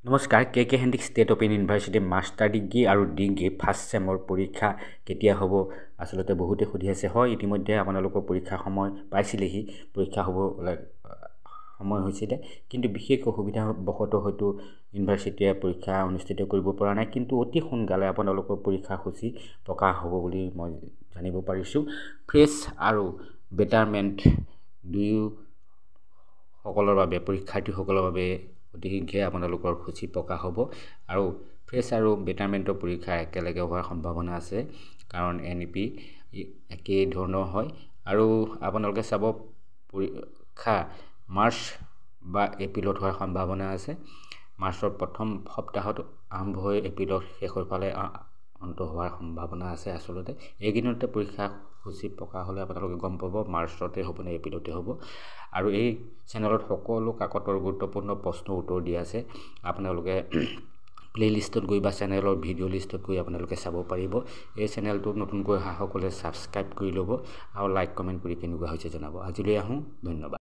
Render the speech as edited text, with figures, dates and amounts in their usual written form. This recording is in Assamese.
নমস্কাৰ K Handique state open university master degree আৰু ডিগ্ৰী ফাৰ্ষ্ট চেমৰ পৰীক্ষা কেতিয়া হ'ব আচলতে বহুতে সুধি আছে হয় ইতিমধ্যে আপোনালোকৰ পৰীক্ষাৰ সময় পাইছিলেহি পৰীক্ষা হ'ব সময় হৈছিলে কিন্তু বিশেষ অসুবিধা বশতঃ হয়তো ইউনিভাৰ্চিটিয়ে পৰীক্ষা অনুষ্ঠিত কৰিব পৰা নাই কিন্তু অতি সোনকালে আপোনালোকৰ পৰীক্ষা সূচী প্ৰকাশ হ'ব বুলি মই জানিব পাৰিছোঁ ফ্ৰেছ আৰু বেটাৰমেণ্ট দুয়ো সকলৰ বাবে পৰীক্ষাৰ্থীসকলৰ বাবে অতি শীঘ্ৰে আপোনালোকৰ সূচী প্ৰকাশ হ'ব আৰু ফ্ৰেছ আৰু বেটাৰমেণ্টৰ পৰীক্ষা একেলগে হোৱাৰ সম্ভাৱনা আছে কাৰণ NEP একেই ধৰণৰ হয় আৰু আপোনালোকে চাব পৰীক্ষা মাৰ্চ বা এপ্ৰিলত হোৱাৰ সম্ভাৱনা আছে মাৰ্চৰ প্ৰথম সপ্তাহত আৰম্ভ হৈ এপ্ৰিলৰ শেষৰ ফালে অন্ত হোৱাৰ সম্ভাৱনা আছে আচলতে এইকেইদিনতে পৰীক্ষা সূচী প্ৰকাশ হ'লে আপোনালোকে গম পাব মাৰ্চতে হ'ব নে এপ্ৰিলতে হ'ব আৰু এই চেনেলত সকলো কাকতৰ গুৰুত্বপূৰ্ণ প্ৰশ্ন উত্তৰ দিয়া আছে আপোনালোকে প্লেলিষ্টত গৈ বা চেনেলৰ ভিডিঅ' লিষ্টত গৈ আপোনালোকে চাব পাৰিব এই চেনেলটো নতুনকৈ অহাসকলে ছাবস্ক্ৰাইব কৰি ল'ব আৰু লাইক কমেণ্ট কৰি কেনেকুৱা হৈছে জনাব আজিলৈ আহোঁ ধন্যবাদ